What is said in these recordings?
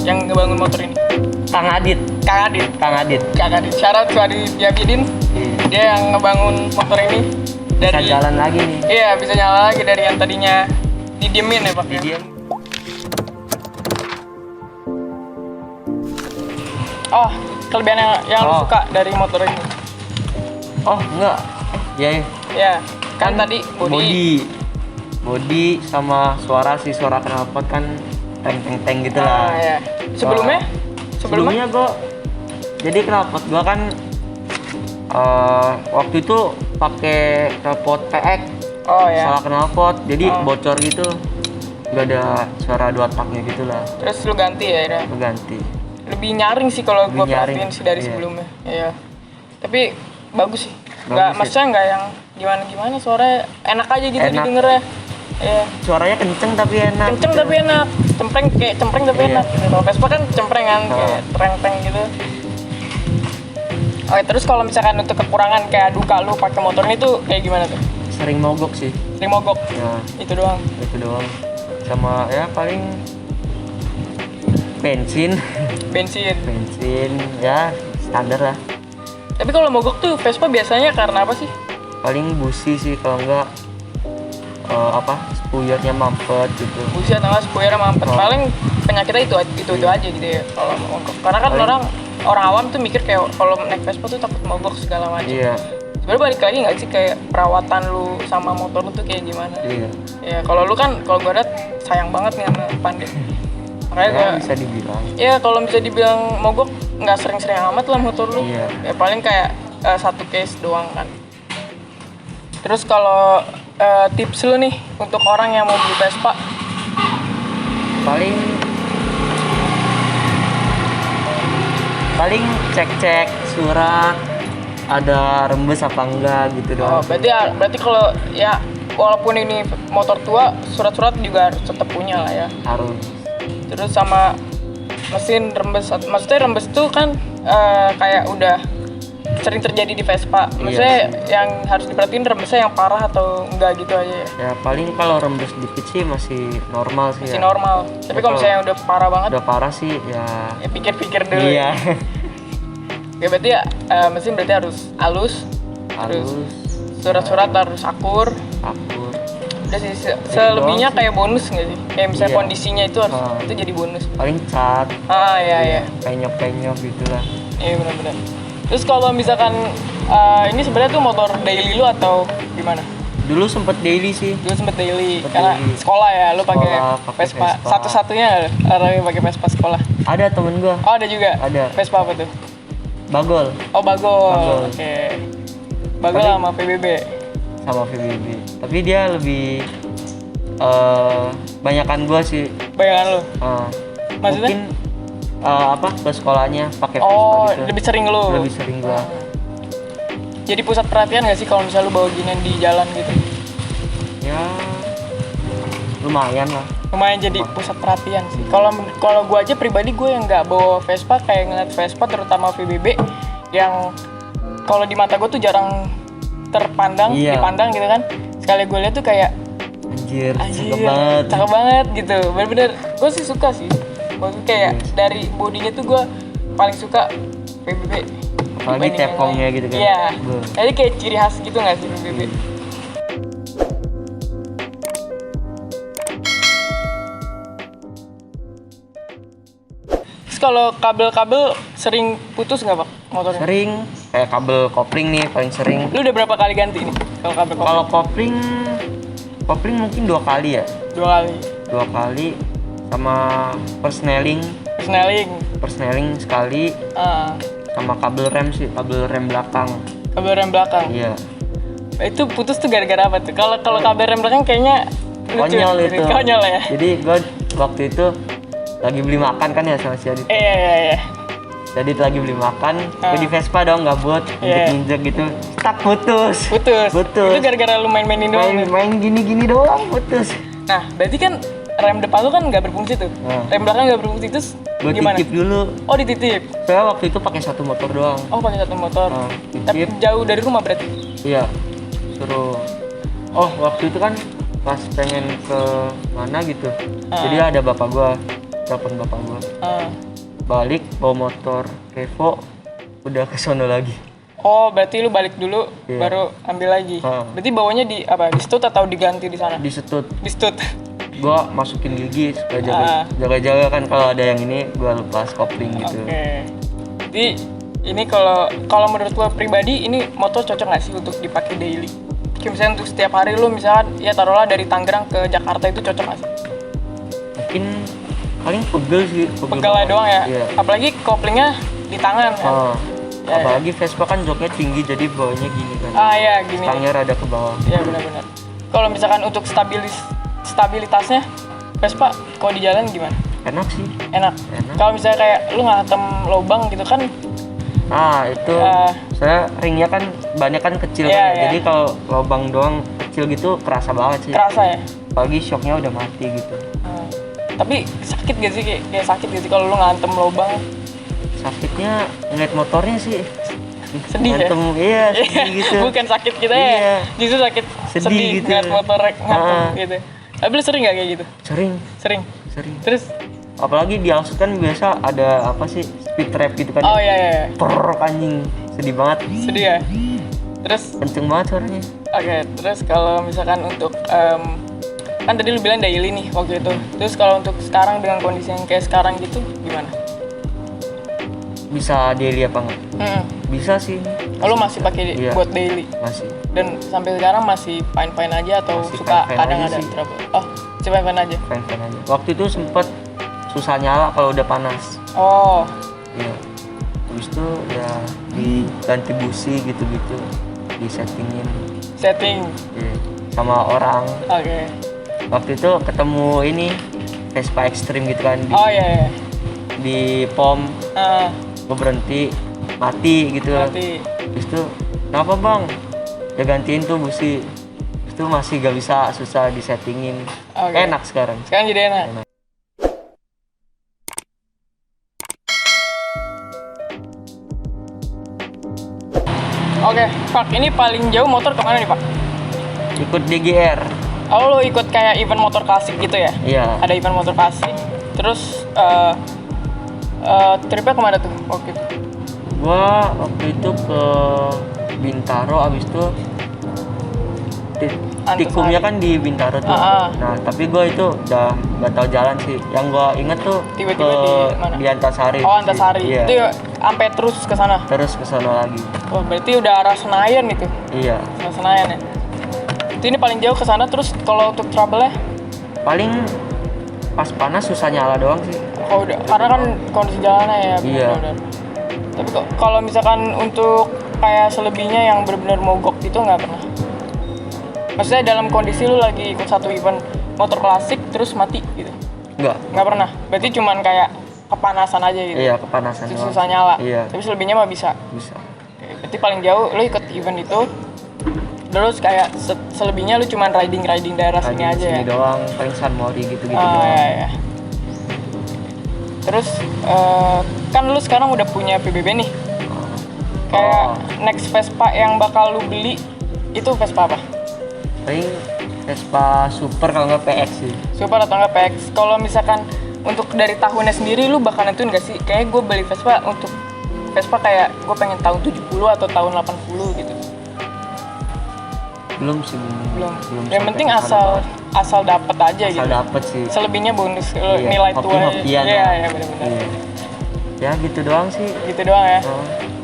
yang ngebangun motor ini? Kang Adit. Syarat Adit Yabidin. Dia yang ngebangun motor ini dari Bisa jalan lagi nih. Iya, bisa nyala lagi dari yang tadinya didiemin ya Pak. Oh, kelebihan yang lu suka dari motor ini? Oh, enggak. Ya, kan tadi body sama suara knalpot kan teng gitu lah. Ya. Sebelumnya gua jadi knalpot gua kan waktu itu pakai knalpot PX. Oh ya. Salah knalpot, jadi bocor gitu. Gak ada suara 2 taknya gitu lah. Terus lu ganti ya akhirnya? Lu ganti. Lebih nyaring sih kalau gua perhatiin sih dari sebelumnya. Iya. Tapi bagus sih. Maksudnya nggak yang gimana suaranya enak aja gitu didengarnya. Iya. Suaranya kenceng tapi enak. Cempreng tapi enak. Gitu. Kalau Vespa kan cempreng kan, kayak treng gitu. Oke, terus kalau misalkan untuk kekurangan kayak duka lu pakai motor ini tuh kayak gimana tuh? Sering mogok sih. Sering mogok. Ya. Itu doang. Sama ya paling bensin ya standar lah. Tapi kalau mogok tuh Vespa biasanya karena apa sih? Paling busi sih, kalau enggak spuyernya mampet gitu. Busi atau enggak spuyernya mampet. Paling penyakitnya itu aja gitu ya kalau mogok. Karena kan orang awam tuh mikir kayak kalau naik Vespa tuh takut mogok segala macam. Iya. Sebenarnya balik lagi nggak sih kayak perawatan lu sama motor lu tuh kayak gimana? Iya. Ya kalau lu kan kalau gue liat sayang banget nih sama Pandit. Makanya bisa dibilang. Ya kalau bisa dibilang mogok nggak sering-sering amat lah motor lu. Iya. Ya paling kayak satu case doang kan. Terus kalau tips lu nih untuk orang yang mau beli Vespa? Paling cek surat ada rembes apa enggak gitu doang. Oh, berarti kalau ya walaupun ini motor tua, surat-surat juga harus tetap punya lah ya. Harus. Terus sama mesin rembes, maksudnya rembes tuh kan kayak udah sering terjadi di Vespa. Maksudnya yang harus diperhatiin rembesnya yang parah atau enggak gitu aja ya? Ya paling kalau rembes dikit sih masih normal sih. Masih normal. Tapi kalau misalnya udah parah banget? Udah parah sih ya pikir-pikir dulu. Iya. Ya berarti ya mesin berarti harus halus. Terus surat-surat harus akur. Udah sih, selebihnya kayak bonus nggak sih? Kayak misalnya kondisinya itu harus itu jadi bonus. Paling cat. Iya. Penyok gitu lah. Iya benar-benar. Terus kalau misalkan ini sebenarnya tuh motor daily lu atau gimana? Dulu sempet daily sih. Karena sekolah ya, lu pakai Vespa. Satu-satunya orang yang pakai Vespa sekolah. Ada temen gua. Oh ada juga. Ada. Vespa apa tuh? Bagol. Oh Bagol. Oke. Bagol sama PBB. Tapi dia lebih banyakan gua sih. Banyakan lu? Maksudnya? Mungkin ke sekolahnya pakai Vespa gitu. Lebih sering lu? Lebih sering gua. Jadi pusat perhatian nggak sih kalau misalnya lu bawa ginian di jalan gitu? Ya lumayan lah. Lumayan jadi pusat perhatian sih. Kalau gue aja pribadi gue yang nggak bawa Vespa, kayak ngeliat Vespa terutama VBB yang kalau di mata gue tuh jarang dipandang gitu kan. Sekali gue lihat tuh kayak anjir cakep banget gitu. Bener-bener gue sih suka sih. Maksudnya kayak dari bodinya tuh gue paling suka VBB. Apalagi tepongnya gitu kan. Iya. Jadi kayak ciri khas gitu nggak sih VBB? Kalau kabel-kabel sering putus nggak Pak motornya? Sering, kayak kabel kopling nih paling sering. Lu udah berapa kali ganti nih kalau kabel kopling? Kalau kopling mungkin 2 kali ya. 2 kali. Sama persneling sekali. Sama kabel rem belakang. Kabel rem belakang? Iya. Itu putus tuh gara-gara apa tuh? Kalau kabel rem belakang kayaknya lucu. Konyol ya. Jadi gue waktu itu lagi beli makan kan ya sama si Adit. Iya. Jadi lagi beli makan, gue di Vespa dong gabut, injek gitu, tak putus. Itu gara-gara lu main-mainin doang? Main gini-gini doang, putus. Nah, berarti kan rem depan lu kan nggak berfungsi tuh, rem belakang nggak berfungsi, terus gimana? Gue titip dulu. Oh dititip? Saya waktu itu pakai 1 motor doang. Oh pakai 1 motor. Tapi jauh dari rumah berarti? Iya, suruh. Oh waktu itu kan pas pengen ke mana gitu, jadi ada bapak gue telepon bapak gua. Ah. Balik bawa motor Revo, udah ke sono lagi. Oh, berarti lu balik dulu, Iya. baru ambil lagi. Berarti bawanya di apa? Di stut atau diganti di sana? Di setut. Di stut. Gua masukin gigi supaya jaga-jaga kan kalau ada yang ini gua lepas kopling gitu. Oke. Jadi ini kalau menurut lo pribadi ini motor cocok nggak sih untuk dipakai daily? Kayak misalnya untuk setiap hari lu misalkan ya taruhlah dari Tangerang ke Jakarta itu cocok nggak sih? Mungkin paling pegel sih. Pegelnya doang ya. Iya. Apalagi koplingnya di tangan kan. Ya, apalagi Vespa kan joknya tinggi jadi bawahnya gini kan. Ya gini. Stangnya rada ke bawah. Iya benar-benar. Kalau misalkan untuk stabilitasnya Vespa kalau di jalan gimana? Enak sih. Enak. Kalau misalnya kayak lu ngantem lubang gitu kan? Itu saya ringnya kan banyak kan kecil kan. Iya. Jadi kalau lubang doang kecil gitu kerasa banget sih. Kerasa ya. Apalagi shocknya udah mati gitu. Tapi sakit gak sih kayak sakit gak sih kalau lu ngantem lubang? Sakitnya ngeliat motornya sih. Sedih ngantem, ya? Iya, sedih gitu. Bukan sakit kita Iya. ya. Justru sakit sedih gitu. ngeliat motor ngantem gitu. Tapi lu sering gak kayak gitu? Sering. Terus? Apalagi di Alsut kan biasa ada apa sih speed trap gitu kan. Oh iya. Prrrr, anjing. Sedih banget. Sedih ya? Terus? Kenceng banget suaranya. Oke, terus kalau misalkan untuk kan tadi lu bilang daily nih waktu itu. Terus kalau untuk sekarang dengan kondisi yang kayak sekarang gitu gimana? Bisa daily apa enggak? Bisa sih. Lu masih pakai buat daily? Masih. Dan sampai sekarang masih fine-fine aja atau Masih suka fine-fine kadang aja ada sih. trouble? Oh, masih fine-fine aja? Fine-fine aja. Waktu itu sempet susah nyala kalau udah panas. Oh. Iya. Habis itu ya diganti busi gitu-gitu, disettingin. Setting? Iya. Sama orang. Oke. Waktu itu ketemu ini Vespa Extreme gitu kan Oh iya. di pom. Gue berhenti, mati gitu. Mati. Habis itu, kenapa bang? Ya gantiin tuh busi. Habis itu masih gak bisa, susah disettingin. Okay. Enak sekarang. Sekarang jadi enak. Oke, Pak, ini paling jauh motor kemana nih Pak? Ikut DGR. Oh, lo ikut kayak event motor klasik gitu ya? Iya. Ada event motor klasik. Terus tripnya kemana tuh waktu itu? Gua waktu itu ke Bintaro, abis itu tikumnya kan di Bintaro tuh. Nah, tapi gua itu udah gak tahu jalan sih. Yang gua inget tuh tiba-tiba di mana? Di Antasari. Oh, Antasari. Iya. Itu sampai terus ke sana. Terus ke sana lagi. Oh, berarti udah arah Senayan itu. Iya. Senayan ya. Itu ini paling jauh ke sana. Terus kalau untuk trouble-nya? Paling pas panas susah nyala doang sih. Oh, udah. Karena kan kondisi jalannya ya. Iya. Bener-bener. Tapi kalau misalkan untuk kayak selebihnya yang benar-benar mogok gitu nggak pernah? Maksudnya dalam kondisi lu lagi ikut satu event motor klasik terus mati gitu? Nggak pernah? Berarti cuman kayak kepanasan aja gitu? Iya, kepanasan doang. Susah nyala? Iya. Tapi selebihnya mah bisa? Bisa. Oke, berarti paling jauh lu ikut event itu terus kayak selebihnya lu cuman riding daerah sini aja ya? Sini doang, paling San Mori gitu-gitu doang. Iya. Terus kan lu sekarang udah punya PBB nih. Kayak next Vespa yang bakal lu beli itu Vespa apa? Paling Vespa Super kalau nggak PX sih. Super atau nggak PX? Kalau misalkan untuk dari tahunnya sendiri lu bakal nentuin nggak sih? Kayaknya gue beli Vespa untuk Vespa kayak gue pengen tahun 70 atau tahun 80 gitu. Belum sih. Belum. Yang penting asal dapat aja gitu. Asal dapat sih. Selebihnya bonus Iya. nilai tua. Hoki-hokian. Iya, benar-benar. Iya. Ya gitu doang sih. Gitu doang ya.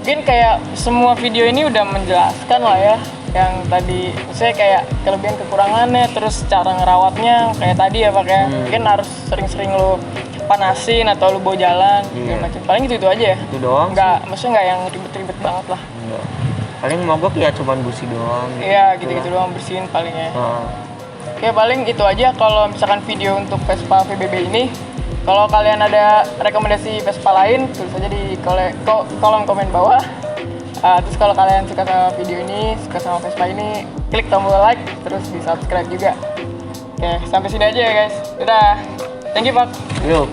Mungkin kayak semua video ini udah menjelaskan lah ya. Yang tadi, maksudnya kayak kelebihan kekurangannya, terus cara ngerawatnya kayak tadi ya Pak ya. Mungkin harus sering-sering lu panasin atau lu bawa jalan, segala macam. Paling itu aja ya. Itu doang. Maksudnya nggak yang ribet-ribet banget lah. Enggak. Paling mogok ya cuman busi doang. Iya, gitu-gitu doang, bersihin palingnya. Oke, paling itu aja kalau misalkan video untuk Vespa VBB ini. Kalau kalian ada rekomendasi Vespa lain, tulis aja di kolom komen bawah. Terus kalau kalian suka sama video ini, suka sama Vespa ini, klik tombol like, terus di subscribe juga. Oke, sampai sini aja ya guys. Dadah. Thank you, Pak. Yuk.